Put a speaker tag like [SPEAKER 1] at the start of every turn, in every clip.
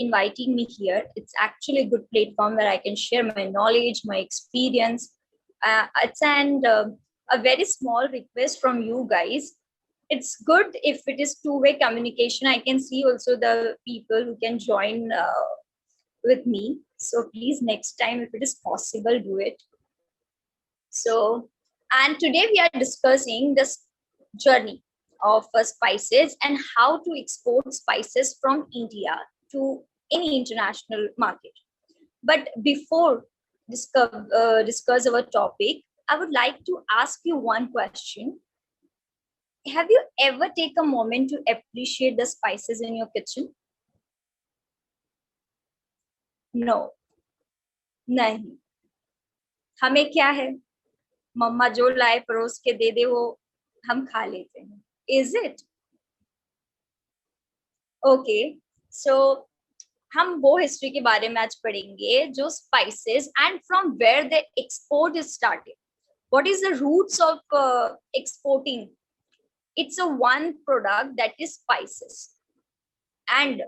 [SPEAKER 1] inviting me here. It's actually a good platform where I can share my knowledge, my experience. It's a very small request from you guys. It's good if it is two-way communication. I can see also the people who can join with me. So please, next time, if it is possible, do it. So, and today we are discussing this journey of spices and how to export spices from India to any international market. But before discuss our topic, I would like to ask you one question. Have you ever take a moment to appreciate the spices in your kitchen? No, नहीं. हमें क्या है? मम्मा जो लाए परोस के दे दे वो हम खा लेते हैं. Is it? Okay. So हम वो हिस्ट्री के बारे में आज पढ़ेंगे जो spices and from where the export is started. What is the roots of exporting? It's a one product that is spices. And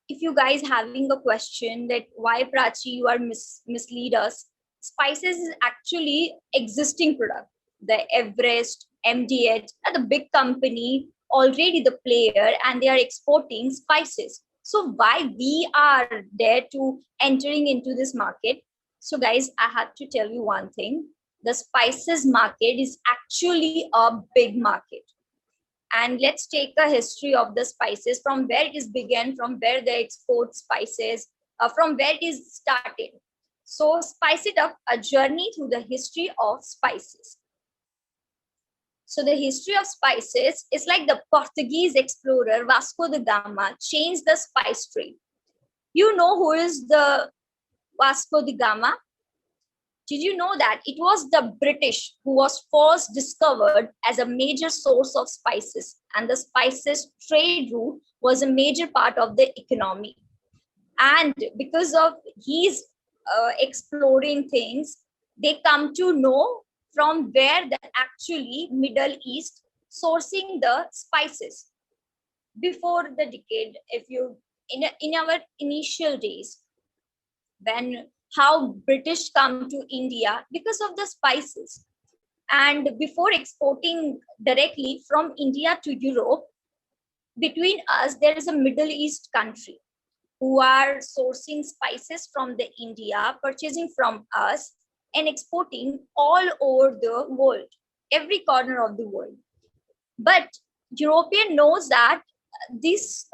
[SPEAKER 1] if you guys having a question that why Prachi you are mislead us, spices is actually existing product. The Everest, MDH are the big company, already the player, and they are exporting spices. So why we are there to entering into this market? So guys, I have to tell you one thing. The spices market is actually a big market. And let's take a history of the spices, from where it is began, from where they export spices, from where it is started. So spice it up, a journey through the history of spices. So the history of spices is like the Portuguese explorer Vasco da Gama changed the spice trade. You know who is the Vasco da Gama? Did you know that it was the British who was first discovered as a major source of spices, and the spices trade route was a major part of the economy. And because of his exploring things, they come to know from where the actually Middle East sourcing the spices. Before the decade, if you in our initial days, when how British come to India because of the spices. And before exporting directly from India to Europe, between us, there is a Middle East country who are sourcing spices from the India, purchasing from us and exporting all over the world, every corner of the world. But European knows that this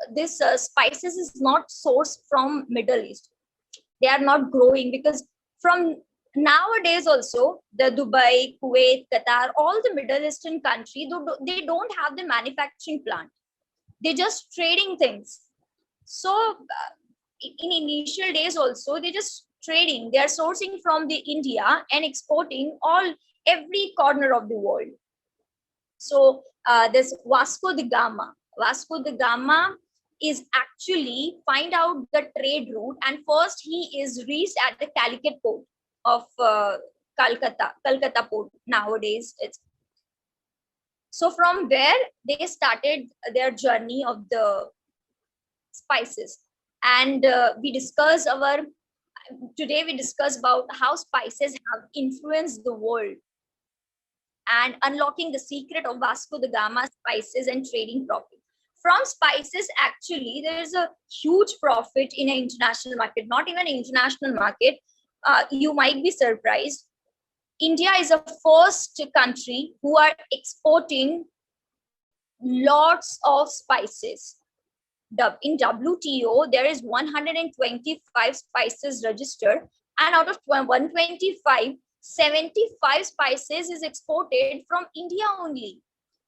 [SPEAKER 1] spices is not sourced from Middle East. They are not growing because from nowadays also the Dubai, Kuwait, Qatar, all the Middle Eastern country, they don't have the manufacturing plant. They're just trading things. So in initial days also, they just trading. They are sourcing from the India and exporting every corner of the world. So this Vasco da Gama is actually find out the trade route, and first he is reached at the Calicut port of Calcutta port nowadays. So from where they started their journey of the spices. And today we discuss about how spices have influenced the world and unlocking the secret of Vasco da Gama spices and trading profit. From spices, actually, there is a huge profit in an international market, not even an international market. You might be surprised. India is the first country who are exporting lots of spices. In WTO, there is 125 spices registered, and out of 125, 75 spices is exported from India only.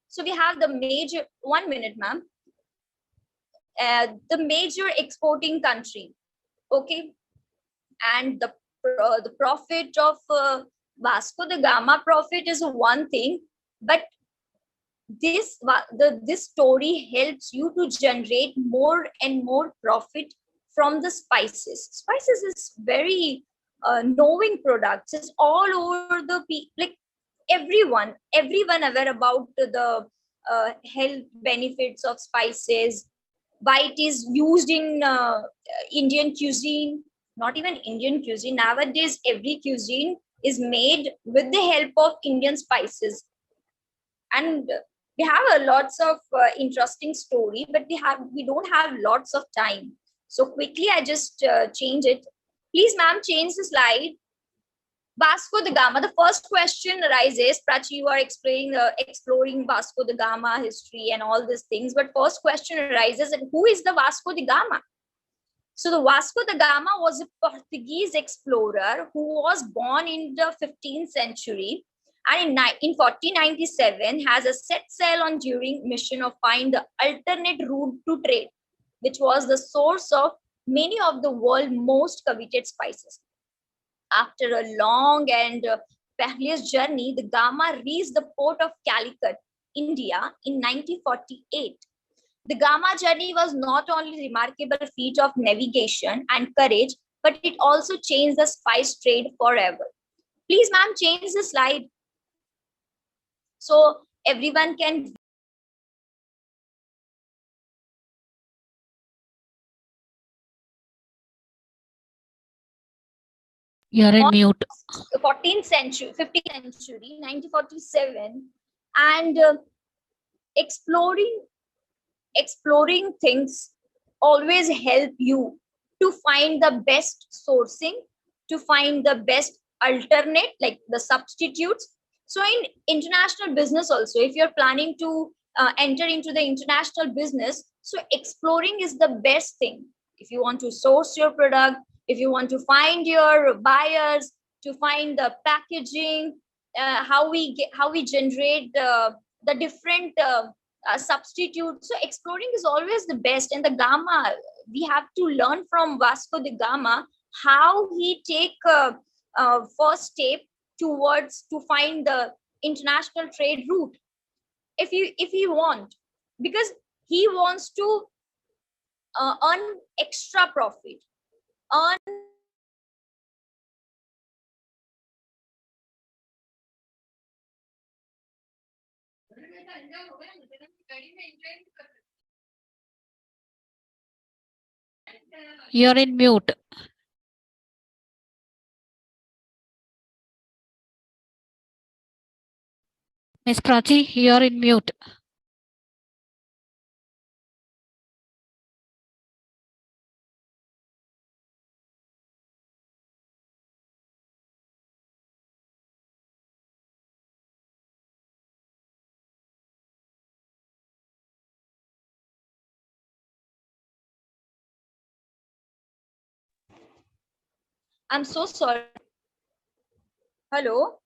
[SPEAKER 1] So we have the major, 1 minute, ma'am. The major exporting country, okay, and the profit of Vasco da Gama profit is one thing, but this story helps you to generate more and more profit from the spices. Spices is very knowing products. It's all over the like everyone aware about the health benefits of spices. why it is used in Indian cuisine, not even Indian cuisine. Nowadays, every cuisine is made with the help of Indian spices. And we have a lots of interesting story, but we don't have lots of time. So quickly, I just change it. Please, ma'am, change the slide. Vasco da Gama. The first question arises, Prachi, you are exploring Vasco da Gama history and all these things. But first question arises, and who is the Vasco da Gama? So the Vasco da Gama was a Portuguese explorer who was born in the 15th century, and in 1497 has a set sail on during mission of find the alternate route to trade, which was the source of many of the world's most coveted spices. After a long and perilous journey, the Gama reached the port of Calicut, India in 1948. The Gama journey was not only a remarkable feat of navigation and courage, but it also changed the spice trade forever. Please, ma'am, change the slide so everyone can.
[SPEAKER 2] You're in mute.
[SPEAKER 1] 14th century, 15th century, 1947, and exploring exploring things always help you to find the best sourcing, to find the best alternate, like the substitutes. So in international business also, if you're planning to enter into the international business, so exploring is the best thing. If you want to source your product, if you want to find your buyers, to find the packaging, how we generate the different substitute. So exploring is always the best. And the Gama, we have to learn from Vasco da Gama how he take first step towards to find the international trade route. If he want, because he wants to earn extra profit, earn.
[SPEAKER 2] You're in mute. Miss Prachi, you're in mute.
[SPEAKER 1] I'm so sorry. Hello.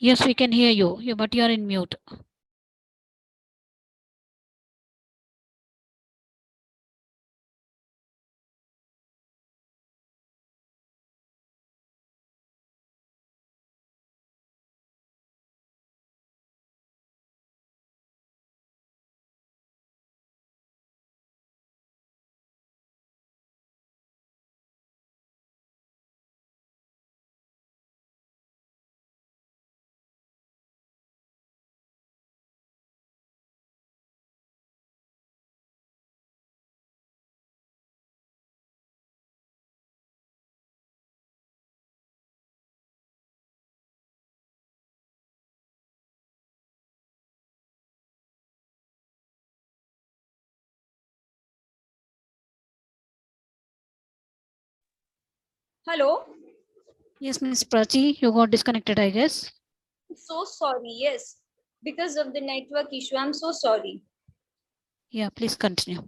[SPEAKER 2] Yes, we can hear you, but you're in mute.
[SPEAKER 1] Hello.
[SPEAKER 2] Yes, Miss Prachi, you got disconnected, I guess.
[SPEAKER 1] So sorry. Yes, because of the network issue. I'm so sorry.
[SPEAKER 2] Yeah, please continue.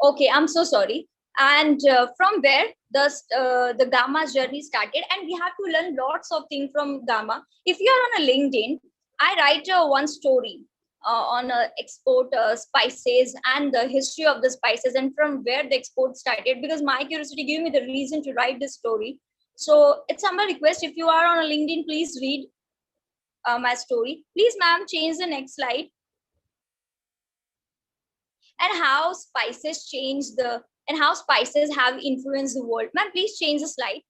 [SPEAKER 1] Okay, I'm so sorry. And from where the Gamma journey started, and we have to learn lots of things from Gamma. If you are on a LinkedIn, I write one story on export spices and the history of the spices and from where the export started, because my curiosity gave me the reason to write this story. So it's a request. If you are on a LinkedIn, please read my story. Please, ma'am, change the next slide. And how spices change the and how spices have influenced the world. Ma'am, please change the slide.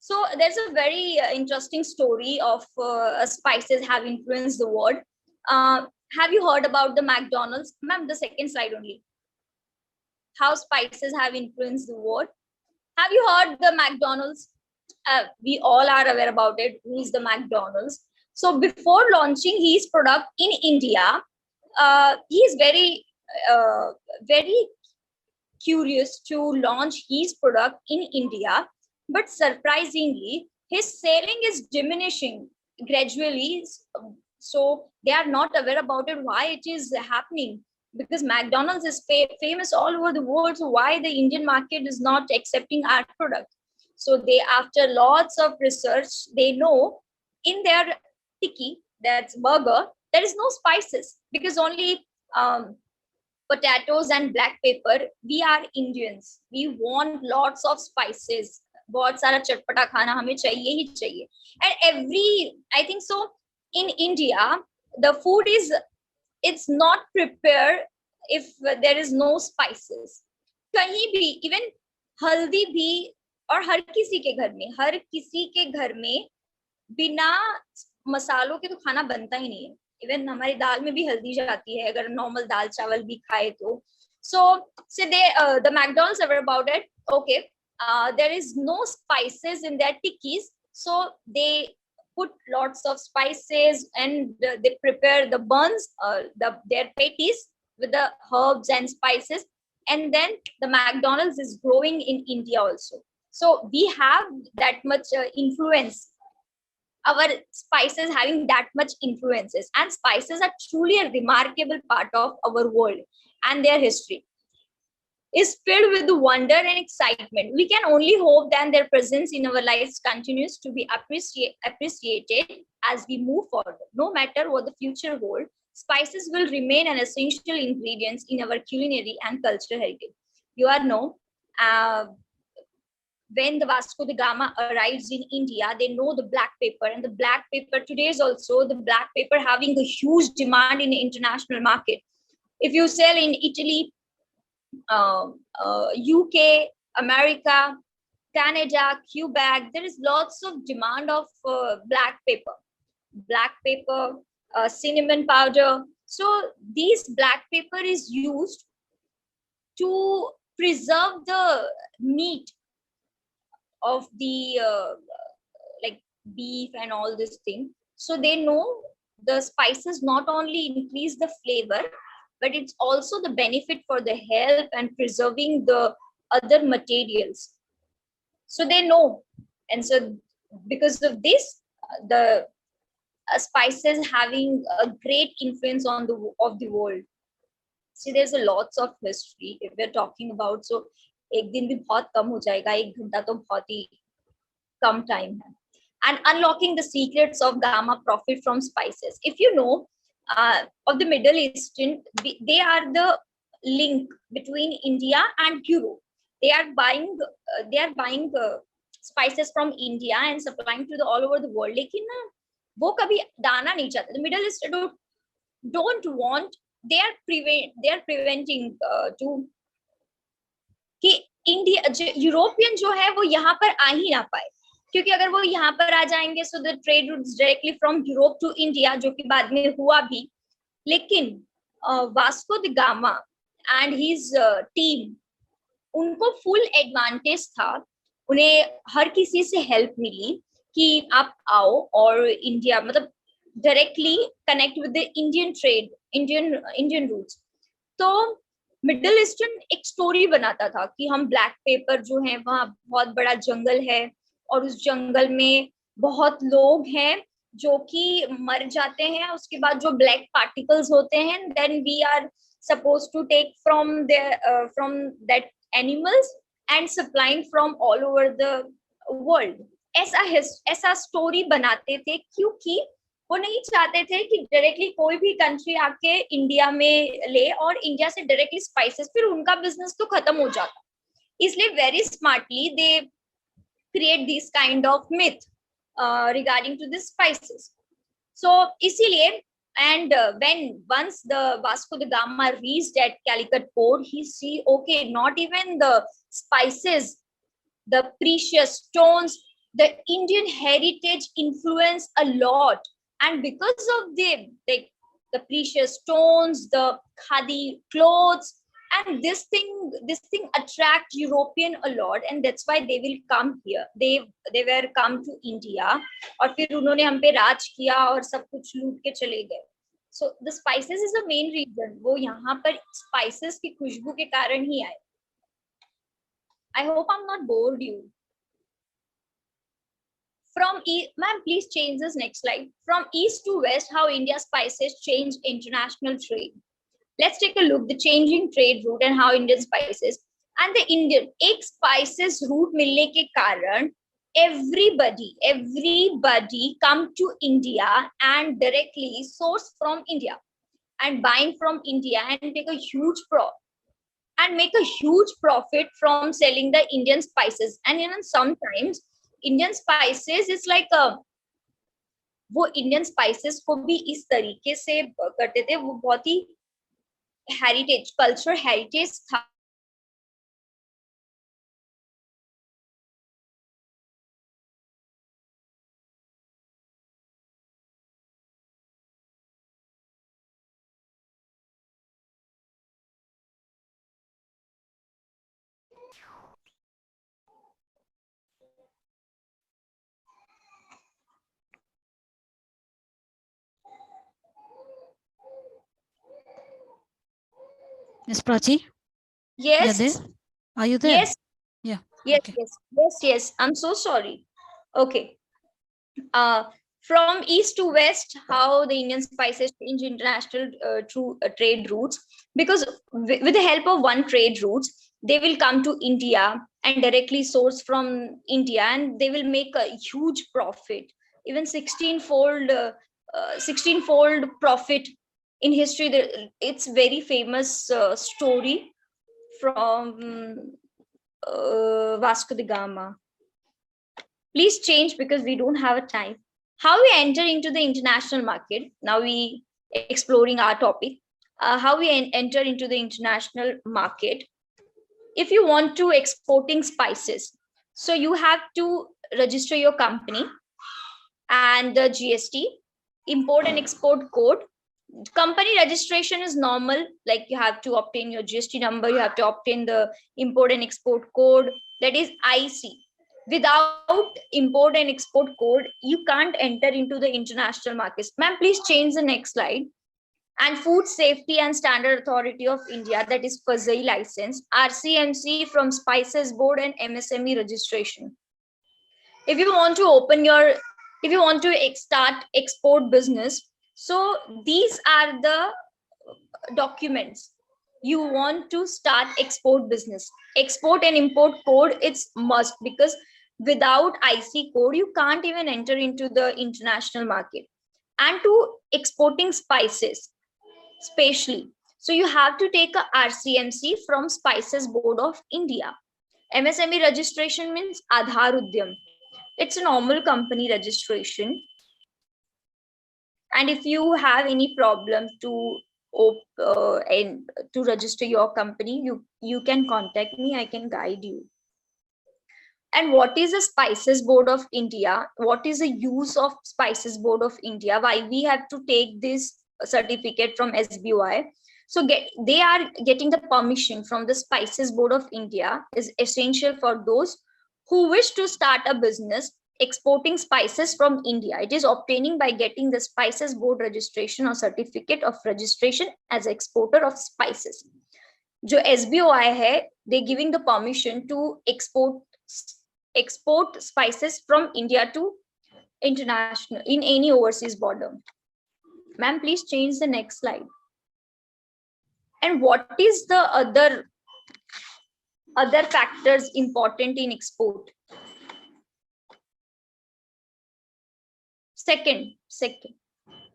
[SPEAKER 1] So there's a very interesting story of spices have influenced the world. Have you heard about the McDonald's? Ma'am, the second slide only. How spices have influenced the world. Have you heard the McDonald's? We all are aware about it. Who is the McDonald's? So before launching his product in India, he is very curious to launch his product in India, but surprisingly, his selling is diminishing gradually. So they are not aware about it, why it is happening. Because McDonald's is famous all over the world, so why the Indian market is not accepting our product? So they, after lots of research, they know in their tiki, that's burger, there is no spices because only potatoes and black pepper. We are Indians. We want lots of spices. बहुत सारा चटपटा खाना हमें चाहिए ही चाहिए. And I think so, in India, the food is, it's not prepared if there is no spices. कहीं भी, even हल्दी भी, और हर किसी के घर में बिना मसालों के तो खाना बनता ही नहीं है. इवन हमारी दाल में भी हल्दी जाती है अगर नॉर्मल दाल चावल भी खाए तो. So they the McDonald's aware about it. Okay, there is no spices in their tikkis, so they put lots of spices and they prepare the buns, their patties with the herbs and spices, and then the McDonald's is growing in India also. So we have that much influence. Our spices having that much influences, and spices are truly a remarkable part of our world, and their history is filled with wonder and excitement. We can only hope that their presence in our lives continues to be appreciated as we move forward. No matter what the future holds, spices will remain an essential ingredient in our culinary and cultural heritage. You are know, when the Vasco da Gama arrives in India, they know the black pepper, and the black pepper today is also the black pepper having a huge demand in the international market. If you sell in Italy, UK, America, Canada, Quebec, there is lots of demand of black pepper, cinnamon powder. So these black pepper is used to preserve the meat of the like beef and all this thing. So they know the spices not only increase the flavor, but it's also the benefit for the health and preserving the other materials. So they know, and so because of this, the spices having a great influence on the world. See, there's a lots of history if we're talking about. So एक दिन भी बहुत कम हो जाएगा, एक घंटा तो बहुत ही कम time है. And unlocking the secrets of Gamma profit from spices. If you know, of the Middle Eastern, they are the link between India and Europe. They are buying spices from India and supplying to the all over the world. लेकिन ना वो कभी दाना नहीं चाहते. The Middle East don't want. They are preventing to कि India European जो है वो यहाँ पर आ ही ना पाए, क्योंकि अगर वो यहाँ पर आ जाएंगे so the trade routes directly from Europe to India, जो कि बाद में हुआ भी. लेकिन Vasco da Gama and his team, उनको फुल एडवांटेज था. उन्हें हर किसी से हेल्प मिली कि आप आओ और इंडिया मतलब directly connect with the Indian trade, Indian routes. तो मिडिल ईस्टर्न एक स्टोरी बनाता था कि हम ब्लैक पेपर जो है, वहाँ बहुत बड़ा जंगल है और उस जंगल में बहुत लोग हैं जो कि मर जाते हैं. उसके बाद जो ब्लैक पार्टिकल्स होते हैं, then we are suppose to take from that animals and supplying from all over the world. ऐसा स्टोरी बनाते थे क्योंकि वो नहीं चाहते थे कि डायरेक्टली कोई भी कंट्री आके इंडिया में ले और इंडिया से डायरेक्टली स्पाइसेस, फिर उनका बिजनेस तो खत्म हो जाता. इसलिए very smartly they create this kind of myth regarding to this spices. So इसीलिए and when once the Vasco da Gama reached at Calicut port, he see, okay, not even the spices, the precious stones, the Indian heritage influence a lot, and because of the precious stones, the khadi clothes, and this thing attract European a lot, and that's why they will come here. They were come to India, और फिर उन्होंने हम पे राज किया और सब कुछ लूट के चले गए. So the spices is the main reason. वो यहाँ पर spices की खुशबू के कारण ही आए. I hope I'm not bored you. Ma'am, please change this next slide. From east to west, how India's spices change international trade. Let's take a look the changing trade route and how Indian spices and the Indian एक spices route मिलने के कारण everybody come to India and directly source from India and buying from India and make a huge profit from selling the Indian spices. And even sometimes Indian spices is like a वो Indian spices को भी इस तरीके से करते थे, वो बहुत ही हेरिटेज कल्चरल हेरिटेज था.
[SPEAKER 2] Miss Prachi?
[SPEAKER 1] Yes.
[SPEAKER 2] Yadav? Are you there?
[SPEAKER 1] Yes.
[SPEAKER 2] Yeah.
[SPEAKER 1] Yes,
[SPEAKER 2] Okay.
[SPEAKER 1] yes. I'm so sorry. Okay. From east to west, how the Indian spices change international trade routes. Because with the help of one trade routes, they will come to India and directly source from India, and they will make a huge profit, even 16-fold profit in history. It's very famous story from Vasco da Gama. Please change because we don't have a time. How we enter into the international market. Now we exploring our topic. How we enter into the international market. If you want to exporting spices, so you have to register your company and the GST, import and export code. Company registration is normal, like you have to obtain your GST number, you have to obtain the import and export code, that is IC. Without import and export code, you can't enter into the international markets. Ma'am, please change the next slide. And Food Safety and Standard Authority of India, that is FSSAI license, RCMC from Spices Board and MSME registration. If you want to start export business, so these are the documents you want to start export business. Export and import code, it's must, because without IC code you can't even enter into the international market. And to exporting spices spatially, so you have to take a RCMC from Spices Board of India. MSME registration means Aadhaar Udyam. It's a normal company registration. And if you have any problem to register your company, you can contact me, I can guide you. And what is the Spices Board of India? What is the use of Spices Board of India? Why we have to take this certificate from SBOI? So they are getting the permission from the Spices Board of India is essential for those who wish to start a business exporting spices from India. It is obtaining by getting the Spices Board registration or certificate of registration as exporter of spices. जो SBOI है, they giving the permission to export spices from India to international in any overseas border. Ma'am, please change the next slide. And what is the other factors important in export? Second,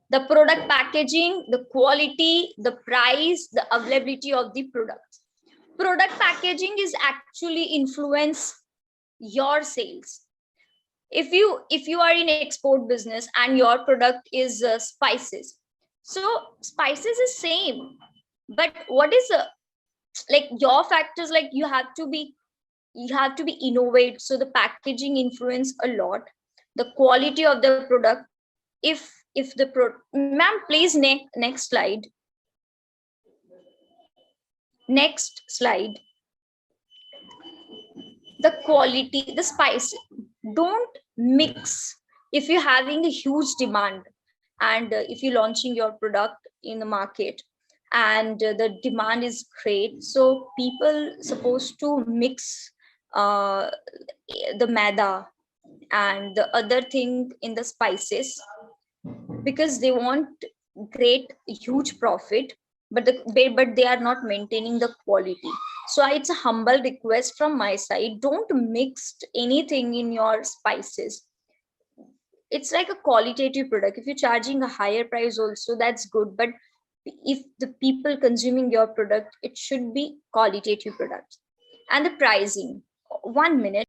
[SPEAKER 1] the product packaging, the quality, the price, the availability of the products. Product packaging is actually influence your sales. If you are in export business and your product is spices, so spices is same, but what is like your factors, like you have to be you have to be innovative, so the packaging influence a lot, the quality of the product. If the ma'am, please next slide, next slide. The quality, the spice, don't mix. If you're having a huge demand, and if you're launching your product in the market, and the demand is great, so people supposed to mix uh, the maida and the other thing in the spices, because they want great huge profit, but but they are not maintaining the quality. So it's a humble request from my side, don't mix anything in your spices. It's like a qualitative product. If you're charging a higher price also, that's good, but if the people consuming your product, it should be qualitative products. And the pricing, 1 minute.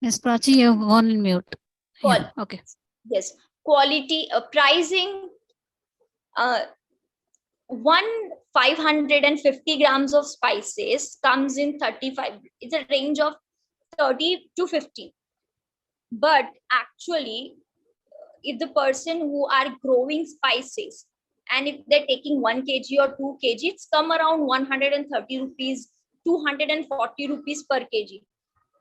[SPEAKER 2] Miss Prachi, you've gone on mute. Yeah,
[SPEAKER 1] Qual-
[SPEAKER 2] okay.
[SPEAKER 1] yes, quality, pricing, uh, one 550 grams of spices comes in 35, it's a range of 30 to 50. But actually, if the person who are growing spices, and if they're taking 1 kg or 2 kg, it's come around 130 rupees, 240 rupees per kg.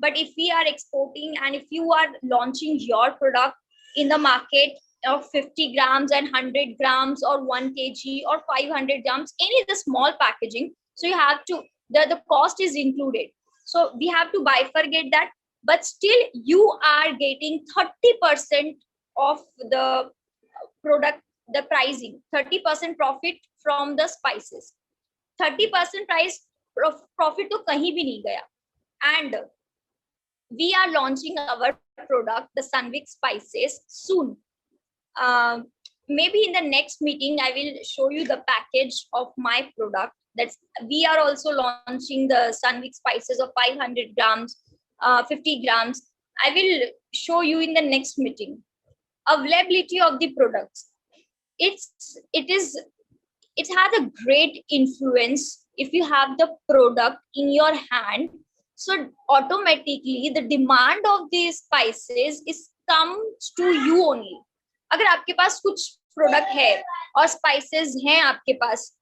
[SPEAKER 1] But if we are exporting, and if you are launching your product in the market of 50 grams and 100 grams or 1 kg or 500 grams, any the small packaging, so you have to, the cost is included, so we have to bifurcate that. But still you are getting 30% of the product, the pricing, 30% profit from the spices. 30% price profit to kahin bhi nahi gaya. And we are launching our product, the Sunwick spices, soon. Maybe in the next meeting, I will show you the package of my product. That's, we are also launching the Sunwick spices of 500 grams, 50 grams. I will show you in the next meeting. Availability of the products. It is, it has a great influence. If you have the product in your hand, so automatically the demand of these spices is comes to you only. अगर आपके पास कुछ product है और spices हैं आपके पास,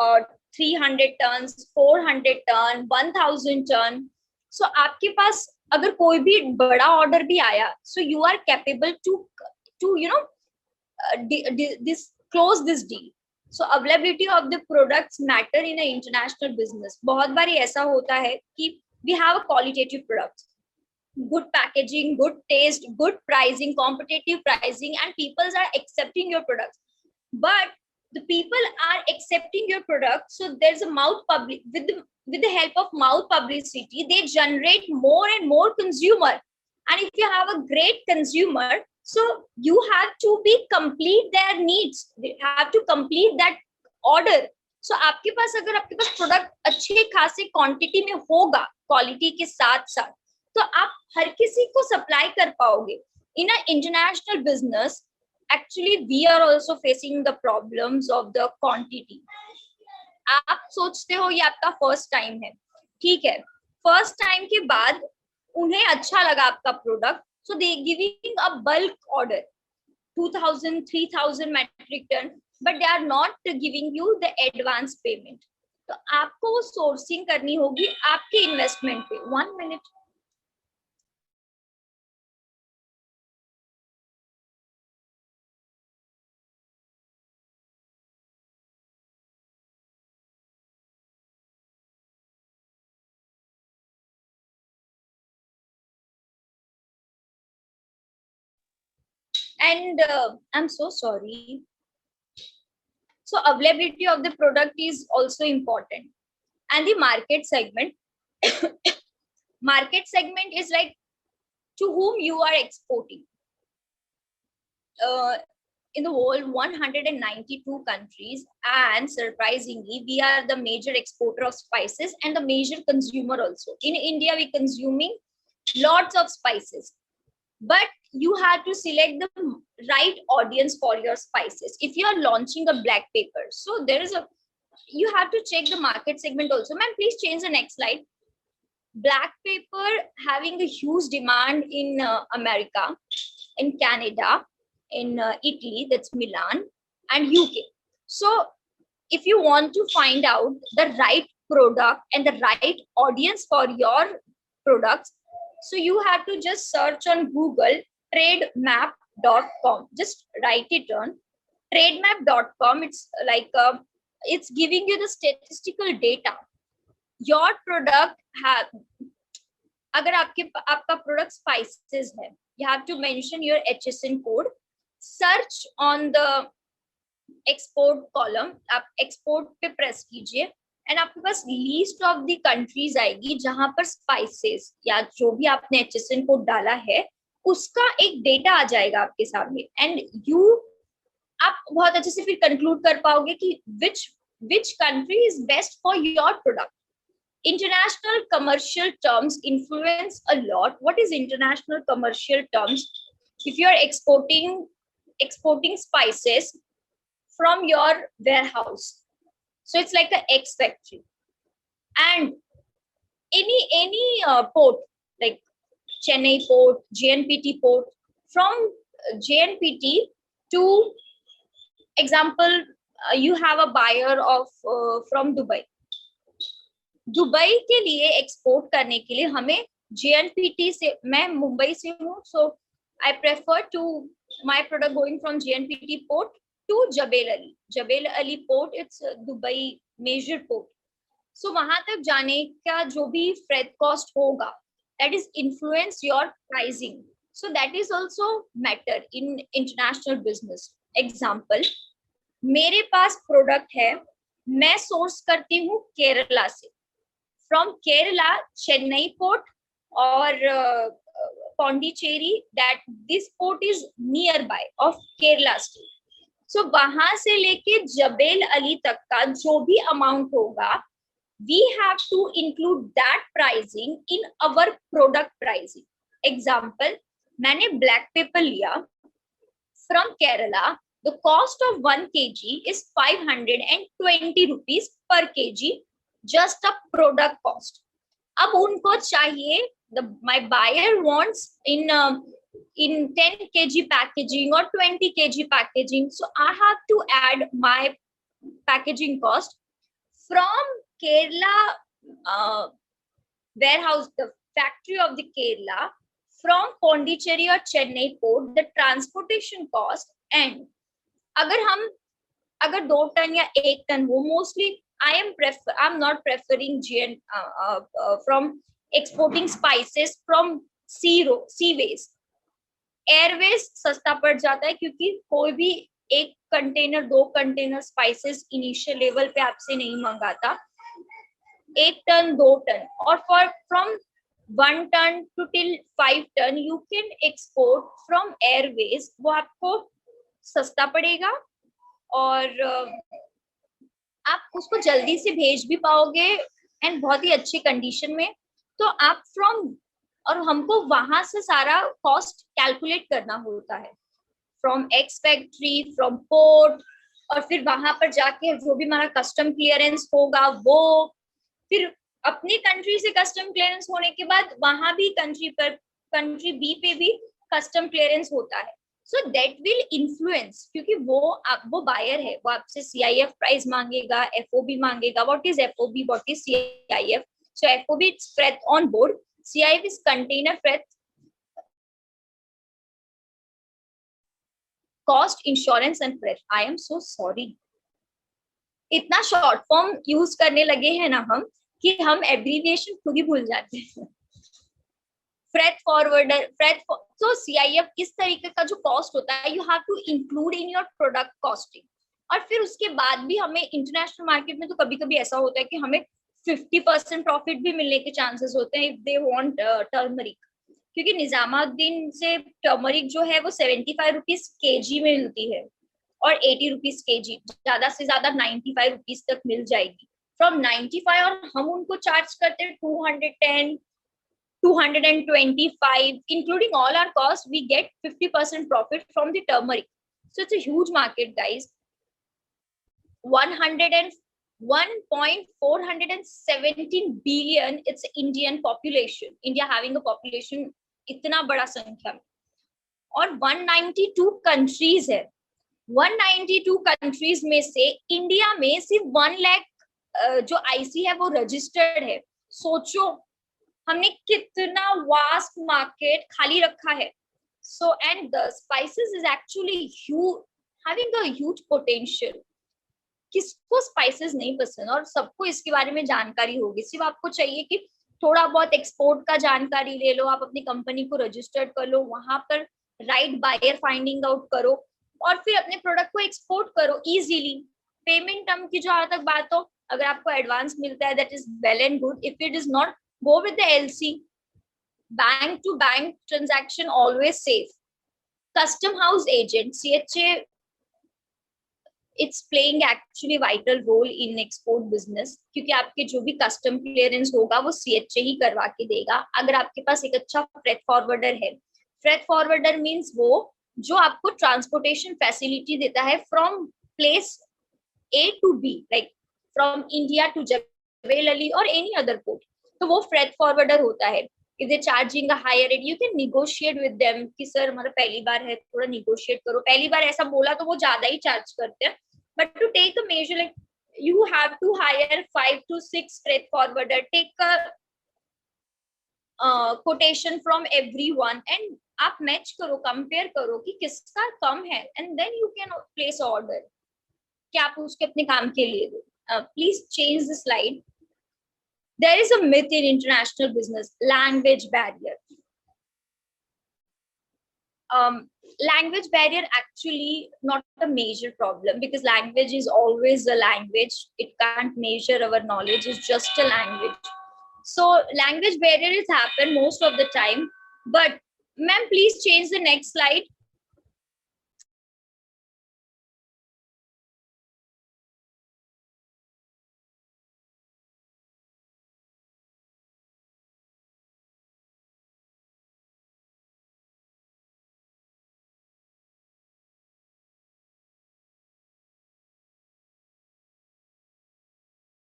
[SPEAKER 1] और 300 ton, 400 ton, 1000 ton, सो आपके पास अगर कोई भी बड़ा ऑर्डर भी आया, so you are capable to you know this close this deal. So availability of the products matter in an international business. बहुत बारी ऐसा होता है कि we have a qualitative products, good packaging, good taste, good pricing, competitive pricing, and people are accepting your products. But the people are accepting your product, so there's a mouth public, with the help of mouth publicity, they generate more and more consumer. And if you have a great consumer, so you have to be complete their needs, they have to complete that order. So आपके पास, अगर आपके पास product अच्छे खासे quantity में होगा quality के साथ साथ, तो आप हर किसी को सप्लाई कर पाओगे. In an international business, actually we are also facing the problems of the quantity. आप सोचते हो ये आपका फर्स्ट टाइम है, ठीक है, फर्स्ट टाइम के बाद उन्हें अच्छा लगा आपका product, so they giving a bulk order, 2000 3000 metric ton, but they are not giving you the advance payment. तो आपको वो सोर्सिंग करनी होगी आपके इन्वेस्टमेंट पे. 1 minute. And I'm so sorry. So availability of the product is also important. And the market segment, market segment is like to whom you are exporting. In the whole 192 countries, and surprisingly we are the major exporter of spices and the major consumer also. In India we consuming lots of spices, but you have to select the right audience for your spices. If you are launching a black pepper, so there is a you have to check the market segment also. Ma'am, please change the next slide. Black pepper having a huge demand in America, in Canada, in Italy, that's Milan, and UK. So if you want to find out the right product and the right audience for your products, so you have to just search on Google trademap.com. Just write it on trademap.com. It's like it's giving you the statistical data. Your product have, अगर आपका product spices है, you have to mention your HSN code, search on the export column, आप export पे press कीजिए and आपके पास list of the countries आएगी जहां पर स्पाइसेस या जो भी आपने HSN कोड डाला है उसका एक डेटा आ जाएगा आपके सामने, एंड यू आप बहुत अच्छे से फिर कंक्लूड कर पाओगे कि which country is best for your product. International commercial terms influence a lot. What is international commercial terms? If you are exporting spices from your warehouse, so it's like a X factory, and any port like Chennai port, JNPT port, from JNPT to example, you have a buyer of from Dubai के लिए export करने के लिए हमें JNPT से, मैं मुंबई से हूँ, so I prefer to my product going from JNPT port to Jebel Ali port, it's Dubai major port. So वहां तक जाने का जो भी फ्रेट कॉस्ट होगा, that is influence your pricing. So that is also matter in international business. Example, मेरे पास product है, मैं सोर्स करती हूँ केरला से, from Kerala, Chennai port or Pondicherry, that this port is nearby of Kerala state. So वहां से लेके जबेल अली तक का जो भी अमाउंट होगा, we have to include that pricing in our product pricing. Example, मैंने black pepper लिया from Kerala. The cost of 1 kg is 520 rupees per kg. Just a product cost. अब उनको चाहिए, my buyer wants in 10 kg packaging or 20 kg packaging, so I have to add my packaging cost from Kerala warehouse, the factory of the Kerala, from Pondicherry or Chennai port, the transportation cost. And अगर 2 ton या 1 ton हो, mostly I'm not preferring from exporting spices from seaways. Airways सस्ता पड़ जाता है क्योंकि कोई भी 1 container 2 container spices initial level पे आपसे नहीं मंगाता. 1 टन 2 टन, और from 1 ton to till 5 ton you can export from airways. वो आपको सस्ता पड़ेगा और आप उसको जल्दी से भेज भी पाओगे एंड बहुत ही अच्छी कंडीशन में. तो आप और हमको वहां से सारा कॉस्ट कैलकुलेट करना होता है, from ex factory, from port, और फिर वहां पर जाके जो भी हमारा कस्टम क्लियरेंस होगा वो, फिर अपनी कंट्री से कस्टम क्लियरेंस होने के बाद वहां भी कंट्री बी पे भी कस्टम क्लियरेंस होता है. So that will influence, क्योंकि वो बायर है, वो आपसे CIF प्राइस मांगेगा, FOB मांगेगा. What is FOB? What is CIF? So FOB is freight on board. CIF is container freight, cost, insurance and freight. I am so sorry. इतना short form use करने लगे हैं ना हम कि हम एब्रीविएशन खुद ही भूल जाते हैं. फ्रेट फॉरवर्डर, तो CIF इस तरीके का जो कॉस्ट होता है, you have to include in your product costing. और फिर उसके बाद भी हमें इंटरनेशनल मार्केट में तो कभी कभी ऐसा होता है कि हमें 50% प्रॉफिट भी मिलने के चांसेस होते हैं इफ दे वांट टर्मरिक, क्योंकि निजामुद्दीन से टर्मरिक जो है वो 75 रुपीज kg में मिलती है और 80 रुपीज kg, ज्यादा से ज्यादा 95 रुपीज तक मिल जाएगी. फ्रॉम 95 और हम उनको चार्ज करते हैं 210, 225, including all our costs, we get 50% profit from the turmeric. So it's a huge market, guys. 100 1.417 billion, it's Indian population. India having a population इतना बड़ा संख्या में, और 192 कंट्रीज है. 192 कंट्रीज में से इंडिया में सिर्फ 1 लाख जो आईसी है वो रजिस्टर्ड है. सोचो हमने कितना वास्ट मार्केट खाली रखा है. So and the spices is actually having a huge potential. किसको स्पाइसेस नहीं पसंद, और सबको इसके बारे में जानकारी होगी. सिर्फ आपको चाहिए कि थोड़ा बहुत एक्सपोर्ट का जानकारी ले लो, आप अपनी कंपनी को रजिस्टर्ड कर लो, वहां पर राइट बायर फाइंडिंग आउट करो, और फिर अपने प्रोडक्ट को एक्सपोर्ट करो इजीली. पेमेंट टर्म की जहां तक बात हो, अगर आपको एडवांस मिलता है that is well and good. If it is not, go with the LC. Bank to bank transaction always safe. Custom house agent CHA, it's playing actually vital role in export business, क्योंकि आपके जो भी custom clearance होगा वो CHA ही करवा के देगा. अगर आपके पास एक अच्छा फ्रेट फॉरवर्डर है. फ्रेट फॉरवर्डर मींस वो जो आपको ट्रांसपोर्टेशन फैसिलिटी देता है from place A to B, like from India to Jebel Ali और एनी अदर पोर्ट. तो वो फ्रेट फॉरवर्डर होता है. if they're charging a higher rate, you can negotiate with them कि सर हमारा पहली बार है, थोड़ा negotiate करो. पहली बार ऐसा बोला तो वो ज्यादा ही चार्ज करते हैं. But to take a measure, like you have to hire 5 to 6 freight forwarder, take a quotation from everyone, and आप मैच करो, कंपेयर करो कि किसका कम है, and then you can place order कि आप उसके अपने काम के लिए दो. Please change the slide. There is a myth in international business: language barrier. Language barrier actually not a major problem, because language is always a language. It can't measure our knowledge. It's just a language. So language barriers happen most of the time. But ma'am, please change the next slide.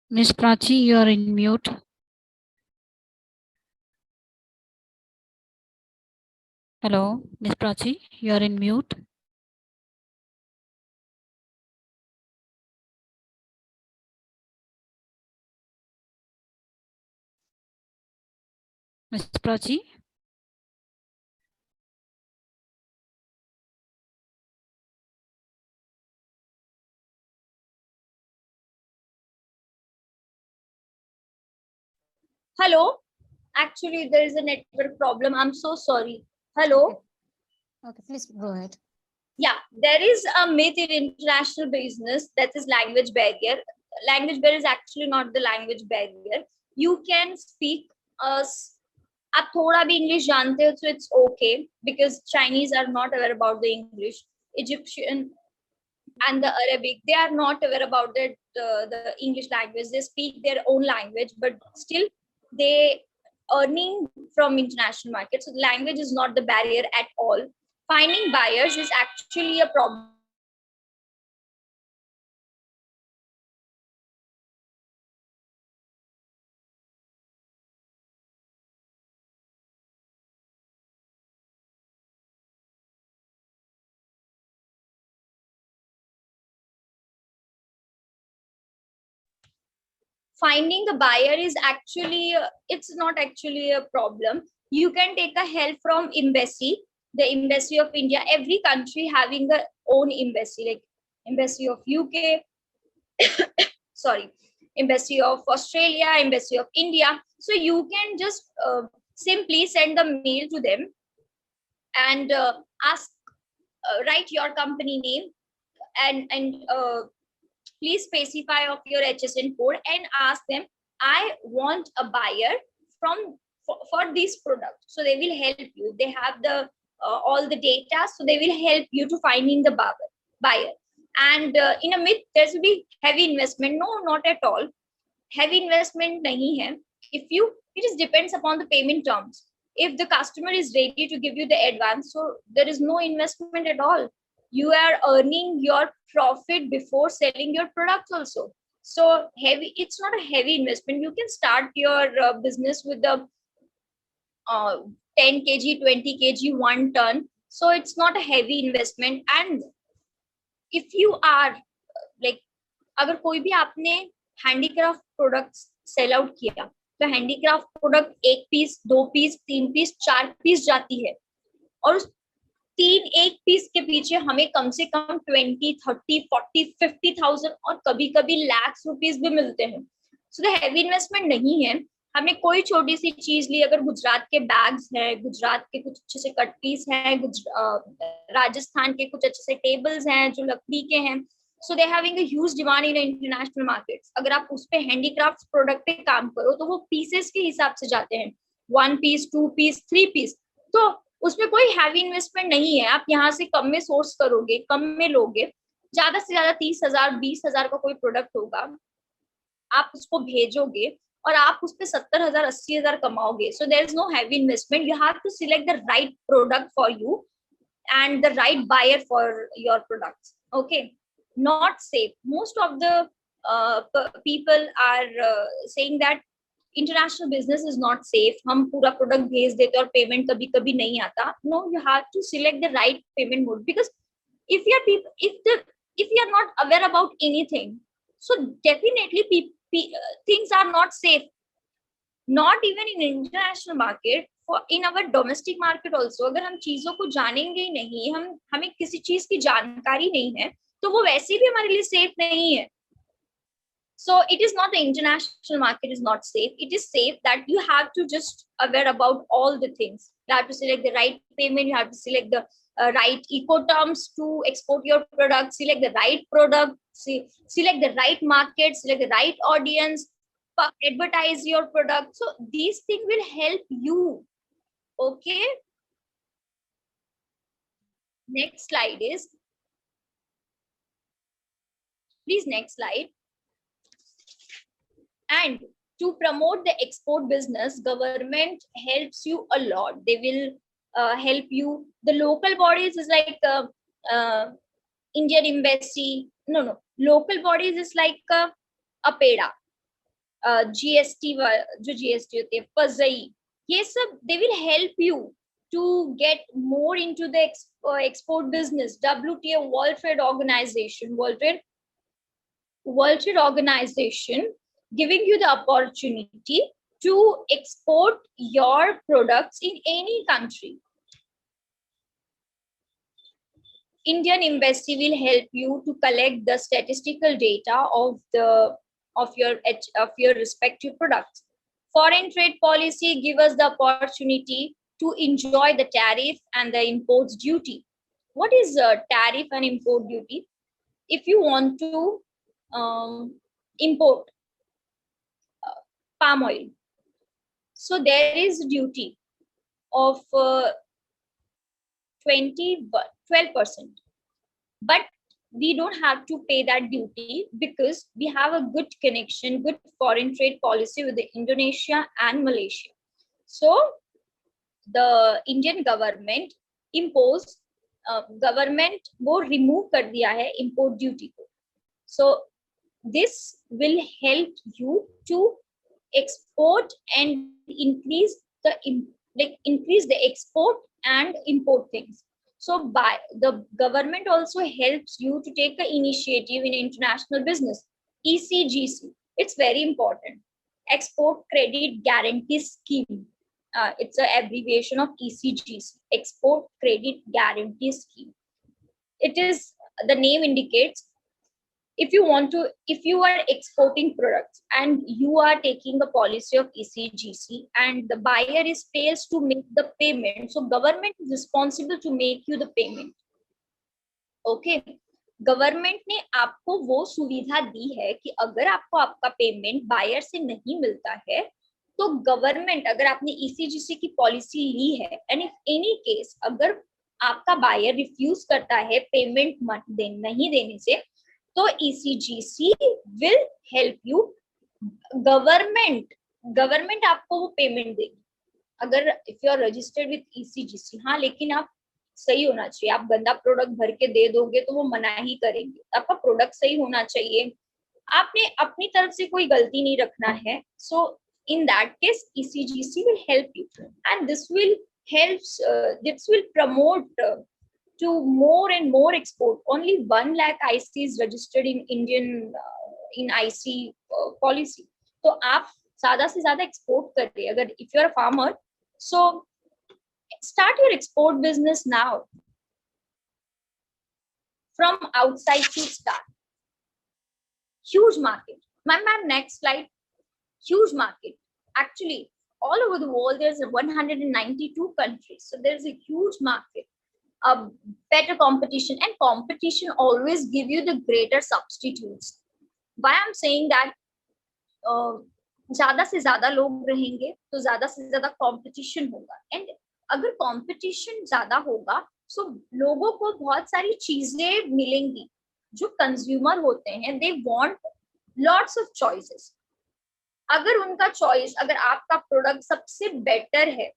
[SPEAKER 2] Miss Prachi, you are in mute. Hello, Miss Prachi, you are in mute. Miss Prachi?
[SPEAKER 1] Hello. Actually, there is a network problem. I'm so sorry. Hello.
[SPEAKER 2] Okay, please go ahead.
[SPEAKER 1] Yeah, there is a myth in international business, that is language barrier. Language barrier is actually not the language barrier. You can speak आप थोड़ा भी English जानते हो so it's okay, because Chinese are not aware about the English. Egyptian and the Arabic, they are not aware about the English language. They speak their own language, but still they earning from international market. So language is not the barrier at all. Finding buyers is actually a problem. Finding the buyer is actually it's not actually a problem. You can take a help from embassy, the embassy of India. Every country having their own embassy, like embassy of UK, sorry, embassy of Australia, embassy of India. So you can just simply send the mail to them and ask, write your company name, and please specify of your HSN code, and ask them, I want a buyer for this product. So they will help you. They have the all the data, so they will help you to finding the buyer. And in a myth, there will be heavy investment. No, not at all. Heavy investment nahi hai. It just depends upon the payment terms. If the customer is ready to give you the advance, so there is no investment at all. You are earning your profit before selling your products also. So heavy, it's not a heavy investment. You can start your business with the 10 kg, 20 kg, 1 ton. So it's not a heavy investment. And if you are like, अगर कोई भी आपने handicraft products cell out किया, तो handicraft product 1 piece, 2 piece, 3 piece, 4 piece जाती है, और उस 1 पीस के पीछे हमें कम से कम 20, 30, 40, 50,000 और कभी कभी लैक्स रुपीज भी मिलते हैं. सो द हैवी इन्वेस्टमेंट नहीं है. हमने कोई छोटी सी चीज ली, अगर गुजरात के बैग्स है, गुजरात के कुछ अच्छे से कट पीस है, राजस्थान के कुछ अच्छे से टेबल्स हैं जो लकड़ी के हैं, so they having a huge demand in international markets. अगर आप उस पे हैंडीक्राफ्ट प्रोडक्ट पे काम करो तो वो पीसेस के हिसाब से जाते हैं, 1 पीस, 2 पीस, 3 पीस. तो उसमें कोई हैवी इन्वेस्टमेंट नहीं है. आप यहाँ से कम में सोर्स करोगे, कम में लोगे, ज्यादा से ज्यादा 30,000, 20,000 का कोई प्रोडक्ट होगा, आप उसको भेजोगे और आप उस पर 70,000, 80,000 कमाओगे. So there is no heavy investment. You have to select the right product for you and the right buyer for your products. Okay, not safe. Most of the people are saying that international business is not safe. हम पूरा product भेज देते और payment कभी कभी नहीं आता. No, you have to select the right payment mode, because if you are people, if you are not aware about anything, so definitely things are not safe. Not even in international market, for in our domestic market also, अगर हम चीजों को जानेंगे ही नहीं, हमें किसी चीज की जानकारी नहीं है, तो वो वैसे भी हमारे लिए सेफ नहीं है. So it is not the international market is not safe. It is safe that you have to just aware about all the things. You have to select the right payment. You have to select the right ecoterms to export your product. Select the right product. Select the right market. Select the right audience. Advertise your product. So these things will help you. Okay. Next slide is, please, next slide. And to promote the export business, government helps you a lot. They will help you. The local bodies is like Indian embassy. No. Local bodies is like APEDA, GST, जो GST होते हैं, फजई, ये सब, they will help you to get more into the export business. WTO, World Trade Organization, World Trade Organization, giving you the opportunity to export your products in any country. Indian embassy will help you to collect the statistical data of your respective products. Foreign trade policy give us the opportunity to enjoy the tariff and the imports duty. What is tariff and import duty? If you want to import palm oil, so there is duty of 12%, but we don't have to pay that duty because we have a good connection, good foreign trade policy with the Indonesia and Malaysia. So the Indian government imposed, government वो remove कर दिया है import duty को. So this will help you to export and increase the export and import things. So by the government also helps you to take the initiative in international business. ECGC, it's very important. Export Credit Guarantee Scheme. It's an abbreviation of ECGC, Export Credit Guarantee Scheme. It is, the name indicates, if you are exporting products and you are taking the policy of ECGC and the buyer fails to make the payment, so government is responsible to make you the payment. Okay, government ने आपको वो सुविधा दी है कि अगर आपको आपका payment buyer से नहीं मिलता है, तो गवर्नमेंट, अगर आपने ECGC की पॉलिसी ली है एंड इफ एनी केस अगर आपका बायर रिफ्यूज करता है पेमेंट नहीं देने से, तो ECGC will help you. Government आपको वो पेमेंट देगी अगर if you are registered with ECGC. हाँ, लेकिन आप सही होना चाहिए. आप गंदा प्रोडक्ट भर के दे दोगे तो वो मना ही करेंगे. आपका प्रोडक्ट सही होना चाहिए, आपने अपनी तरफ से कोई गलती नहीं रखना है. So in that case, ECGC will help you, and this will promote to more and more export. Only 1 lakh IC is registered in Indian in IC policy. तो आप ज्यादा से ज्यादा एक्सपोर्ट करिए. अगर if you're a farmer, so start your export business now. From outside to start. Huge market. Ma'am, next slide. Huge market. Actually, all over the world, there's 192 countries. So there's a huge market, a better competition, and competition always give you the greater substitutes. Why I'm saying that, ज्यादा से ज्यादा लोग रहेंगे तो ज्यादा से ज्यादा competition होगा. एंड अगर कंपटीशन ज्यादा होगा तो लोगों को बहुत सारी चीजें मिलेंगी. जो कंज्यूमर होते हैं, they want lots of choices. अगर उनका चॉइस, अगर आपका प्रोडक्ट सबसे बेटर है,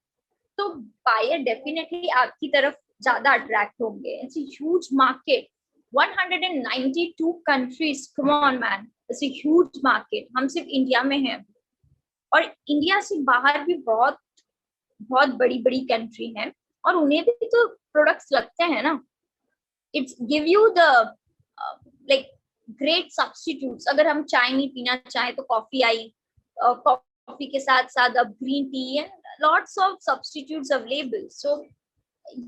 [SPEAKER 1] तो बायर डेफिनेटली आपकी तरफ ज्यादा अट्रैक्ट होंगे. It's a huge market. 192 countries. Come on man, it's a huge market. हम सिर्फ इंडिया में हैं, और इंडिया से बाहर भी बहुत बहुत बड़ी बड़ी कंट्री हैं, और उन्हें भी तो प्रोडक्ट्स लगते हैं ना. It's give you the like great substitutes. अगर हम चाय नहीं पीना चाहें तो कॉफी आई. कॉफी के साथ साथ अब green tea and lots of substitutes available. So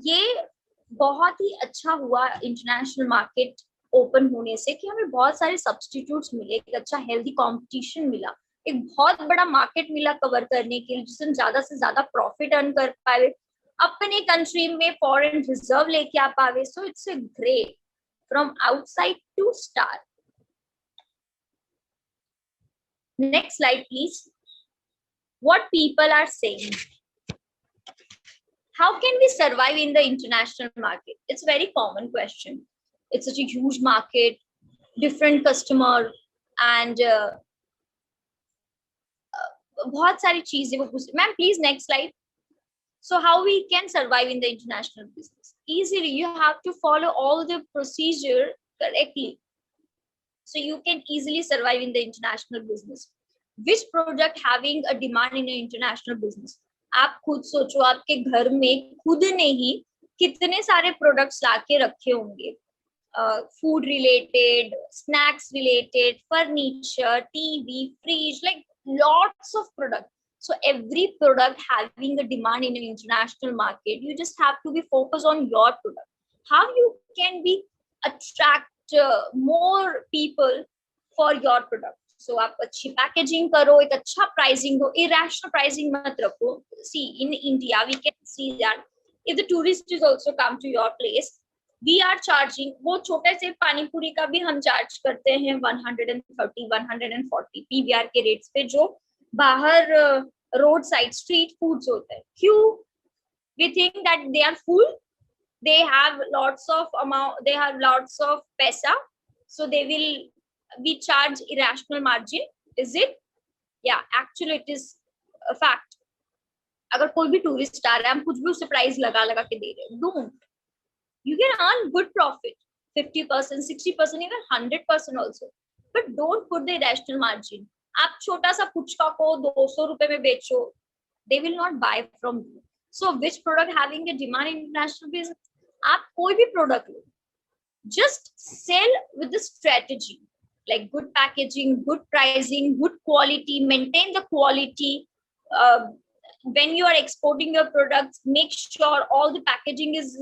[SPEAKER 1] ये बहुत ही अच्छा हुआ इंटरनेशनल मार्केट ओपन होने से, कि हमें बहुत सारे सब्स्टिट्यूट्स मिले, एक अच्छा हेल्दी कंपटीशन मिला, एक बहुत बड़ा मार्केट मिला कवर करने के लिए, जिससे हम ज्यादा से ज्यादा प्रॉफिट अर्न कर पाए, अपने कंट्री में फॉरेन रिजर्व लेके आ पावे. So it's a great from outside to start. Next slide, please. What people are saying. How can we survive in the international market? It's a very common question. It's such a huge market, different customer, and बहुत सारी चीजें वो पूछते. Ma'am please next slide. So how we can survive in the international business? Easily, you have to follow all the procedure correctly, so you can easily survive in the international business. Which product having a demand in an international business? आप खुद सोचो, आपके घर में खुद ने ही कितने सारे प्रोडक्ट्स लाके रखे होंगे. Food related, snacks related, furniture, TV, fridge, like lots of products. So every product having a demand in an international market, you just have to be focused on your product. How you can be attract more people for your product. So आप अच्छी packaging करो, एक अच्छा pricing दो, irrational pricing मत रखो. See, in India we can see that if the tourist is also come to your place, we are charging. वो छोटे से पानी पूरी का भी हम चार्ज करते हैं 130 140 PVR के रेट्स पे, जो बाहर रोड साइड स्ट्रीट फूड्स होते हैं. क्यों? We think that they are full, they have lots of amount, they have lots of paisa, so they will we charge irrational margin. Is it? Yeah, actually it is a fact. अगर कोई भी tourist आ रहा है, हम कुछ भी उसे price लगा लगा के दे रहे हैं, don't. You can earn good profit, 50%, 60%, even 100% also, but don't put the irrational margin. आप छोटा सा पुचका को 200 रुपए में बेचो, they will not buy from you. So which product having a demand in international business? आप कोई भी product low, just sell with the strategy, like good packaging, good pricing, good quality, maintain the quality. When you are exporting your products, make sure all the packaging is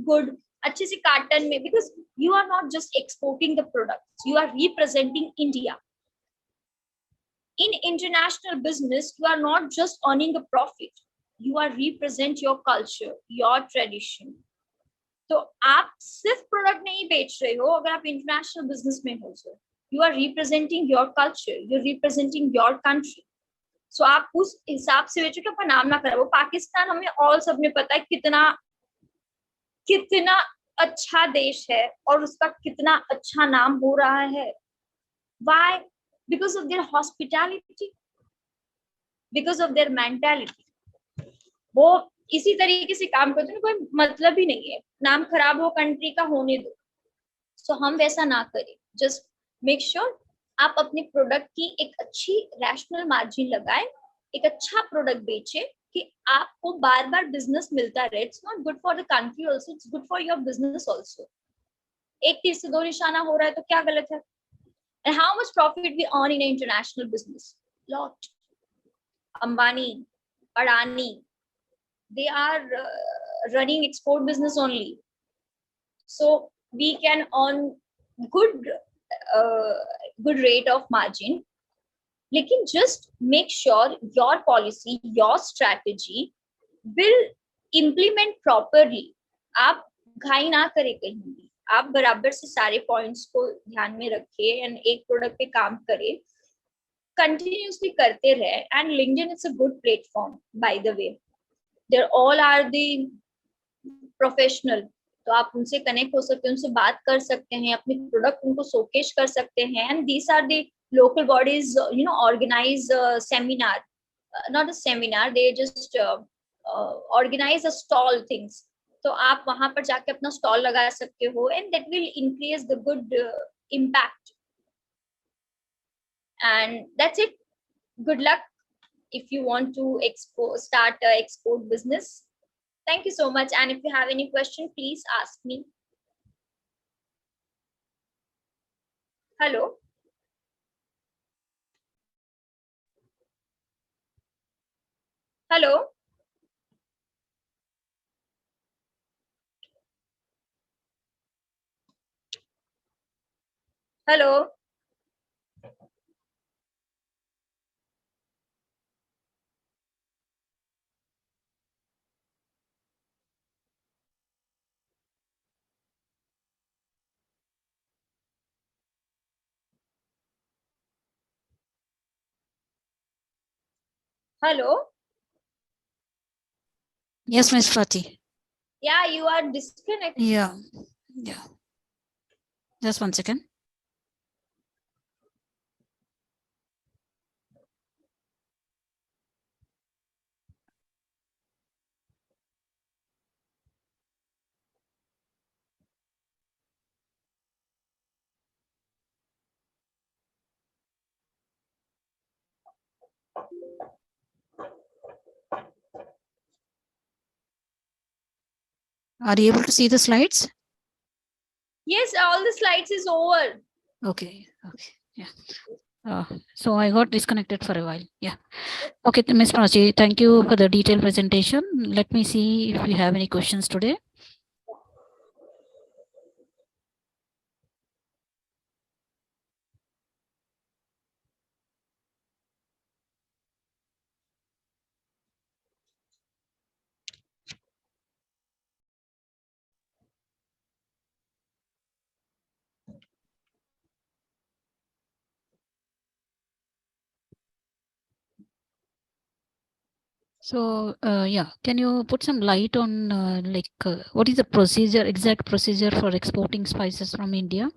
[SPEAKER 1] good, अच्छे से carton में, because you are not just exporting the products, you are representing India. In international business, you are not just earning a profit, you are represent your culture, your tradition. तो आप सिर्फ product नहीं बेच रहे हो, अगर आप इंटरनेशनल बिजनेस में हो, so you are representing your culture, you are representing your country. So आप उस हिसाब से बेचो कि अपना नाम ना खराब हो. पाकिस्तान हमें ऑल सबने पता है कितना कितना अच्छा देश है, और उसका कितना अच्छा नाम हो रहा है. Why? Because of their hospitality, because of their mentality. वो इसी तरीके से काम करते हैं, कोई मतलब ही नहीं है. नाम खराब हो कंट्री का, होने दो. सो हम वैसा ना करें. जस्ट मेक श्योर आप अपने प्रोडक्ट की एक अच्छी रैशनल मार्जिन लगाएं, एक अच्छा प्रोडक्ट बेचे कि आपको बार बार बिजनेस मिलता रहे. It's not good for the country also, it's good for your business also. एक तीर से दो निशाना हो रहा है तो क्या गलत है. And how much profit we earn in international business? Lot. Ambani, Adani, they are running export business only, so we can earn good uh, good rate of margin. लेकिन just make sure your policy, your strategy will implement properly. आप घाई ना करें कहीं भी, आप बराबर से सारे पॉइंट्स को ध्यान में रखें एंड एक प्रोडक्ट पे काम करें, कंटिन्यूसली करते रहे. And LinkedIn is a good platform by the way. There all are the professional, तो आप उनसे कनेक्ट हो सकते हैं, उनसे बात कर सकते हैं, अपने प्रोडक्ट उनको शोकेस कर सकते हैं. And these are the local bodies, organize a seminar, not a seminar, they just organize a stall things. तो आप वहां पर जाके अपना स्टॉल लगा सकते हो and that will increase the good impact. And that's it. Good luck if you want to start a export business. Thank you so much, and if you have any question, please ask me. Hello. Hello. Hello. Hello.
[SPEAKER 2] Yes, Miss Prachi.
[SPEAKER 1] Yeah, you are disconnected.
[SPEAKER 2] Yeah. Just 1 second. Are you able to see the slides?
[SPEAKER 1] Yes, all the slides is over.
[SPEAKER 2] Okay. Yeah. So I got disconnected for a while. Yeah. Okay, Ms. Prachi, thank you for the detailed presentation. Let me see if we have any questions today. So, yeah, can you put some light on what is the procedure, exact procedure for exporting spices from India?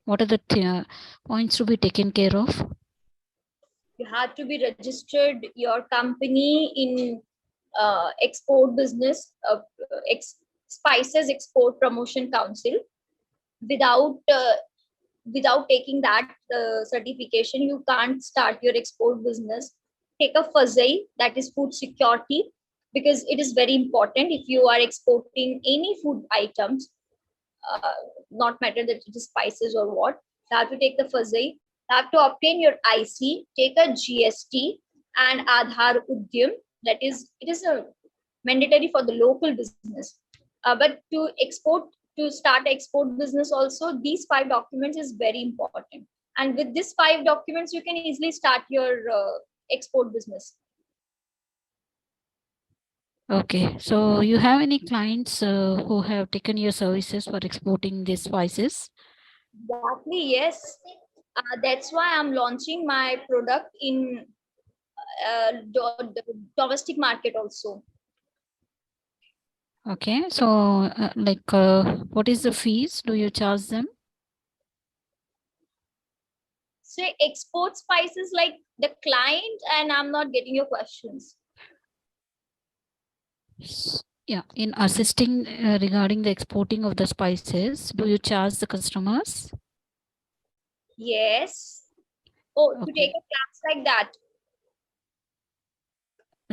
[SPEAKER 2] What are the points to be taken care of?
[SPEAKER 1] You have to be registered your company in export business, spices export promotion council. Without taking that certification, you can't start your export business. Take a FSI, that is food security, because it is very important if you are exporting any food items, uh, not matter that it is spices or what. You have to take the FSI, you have to obtain your IC, take a GST and Aadhaar Udyam. That is, it is a mandatory for the local business. But to start export business also, these 5 documents is very important. And with these 5 documents, you can easily start your export business.
[SPEAKER 2] Okay, so you have any clients who have taken your services for exporting these spices?
[SPEAKER 1] Exactly, yes. That's why I'm launching my product in domestic market also.
[SPEAKER 2] Okay, so what is the fees? Do you charge them?
[SPEAKER 1] So export spices like the client, and I'm not getting your questions.
[SPEAKER 2] Yeah, in assisting regarding the exporting of the spices, do you charge the customers?
[SPEAKER 1] Yes. Oh, to
[SPEAKER 2] Okay.
[SPEAKER 1] take a class like that.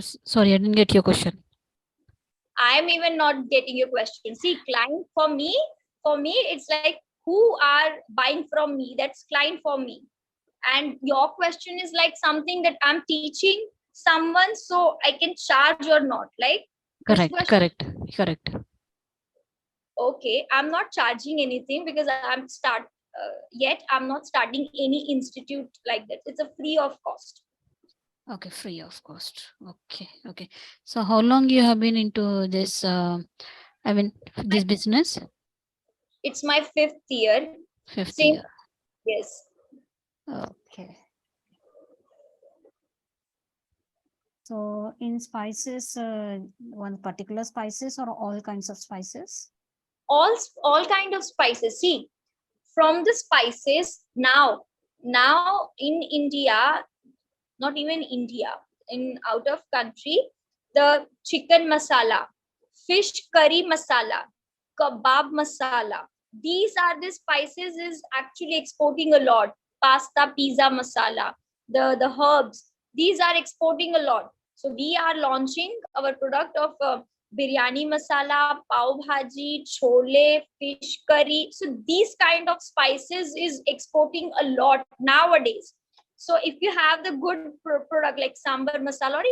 [SPEAKER 2] Sorry, I didn't get your question.
[SPEAKER 1] I'm even not getting your question. See, client for me, it's like who are buying from me. That's client for me. And your question is like something that I'm teaching someone, so I can charge or not. Like this
[SPEAKER 2] Correct,
[SPEAKER 1] question.
[SPEAKER 2] correct, correct.
[SPEAKER 1] Okay, I'm not charging anything because I'm not starting any institute like that. It's a free of cost.
[SPEAKER 2] Okay, free of cost. Okay, okay. So how long you have been into this, I mean, this business?
[SPEAKER 1] It's my fifth year.
[SPEAKER 2] Fifth
[SPEAKER 1] Same.
[SPEAKER 2] year.
[SPEAKER 1] Yes.
[SPEAKER 2] Okay. So in spices, one particular spices or all kinds of spices?
[SPEAKER 1] All kind of spices. See, from the spices now in India, not even India, in out of country, the chicken masala, fish curry masala, kebab masala, these are the spices is actually exporting a lot. Pasta, pizza masala, the herbs, these are exporting a lot. So we are launching our product of biryani masala, pav bhaji, chole, fish curry. So these kind of spices is exporting a lot nowadays. So if you have the good product like sambar masala, or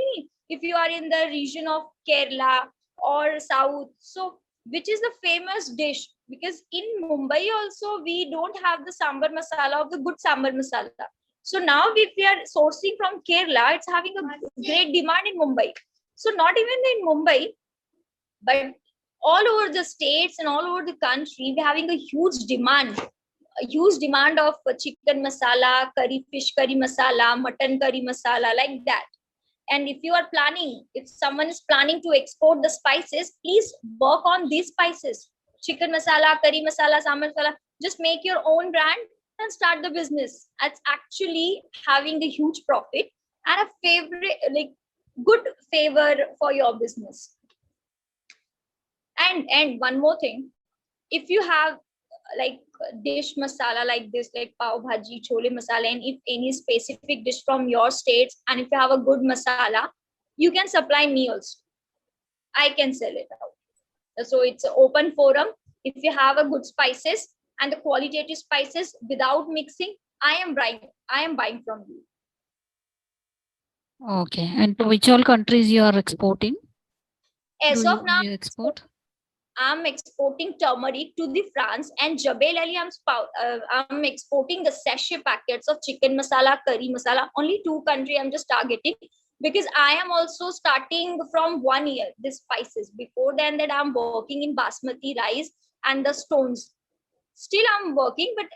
[SPEAKER 1] if you are in the region of Kerala or South, so which is the famous dish, because in Mumbai also we don't have the sambar masala of the good sambar masala. So now if we are sourcing from Kerala, it's having a great demand in Mumbai. So not even in Mumbai, but all over the states and all over the country, we're having a huge demand of chicken masala, curry, fish curry masala, mutton curry masala, like that. And if you are planning, if someone is planning to export the spices, please work on these spices: chicken masala, curry masala, sambar masala. Just make your own brand and start the business. It's actually having a huge profit and a favorite, like good favor for your business. And one more thing, if you have like dish masala like this, like pav bhaji, chole masala, and if any specific dish from your states, and if you have a good masala, you can supply me also. I can sell it out. So it's an open forum. If you have a good spices and the qualitative spices without mixing, I am buying from you.
[SPEAKER 2] Okay. And to which all countries you are exporting?
[SPEAKER 1] As of now,
[SPEAKER 2] You export?
[SPEAKER 1] I'm exporting turmeric to the France, and Jabel Ali, I'm exporting the sachet packets of chicken masala, curry masala. Only two country I'm just targeting, because I am also starting from 1 year the spices. Before then, that I'm working in basmati rice and the stones. Still I'm working, but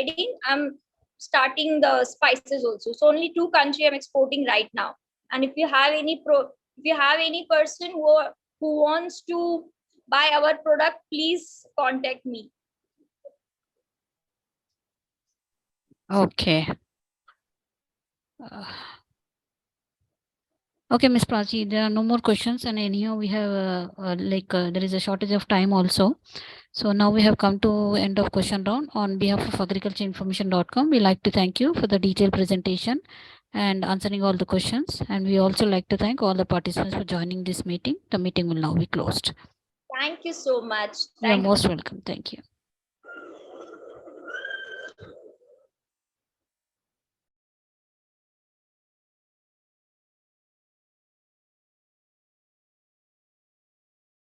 [SPEAKER 1] adding, I'm starting the spices also. So only two country I'm exporting right now. And if you have any person who wants to buy our product, please contact me.
[SPEAKER 2] Okay. Okay, Ms. Prachi, there are no more questions, and anyhow we have there is a shortage of time also. So now we have come to end of question round. On behalf of agricultureinformation.com, we like to thank you for the detailed presentation and answering all the questions. And we also like to thank all the participants for joining this meeting. The meeting will now be closed.
[SPEAKER 1] Thank you so much.
[SPEAKER 2] You are
[SPEAKER 1] Thank you.
[SPEAKER 2] most welcome. Thank you.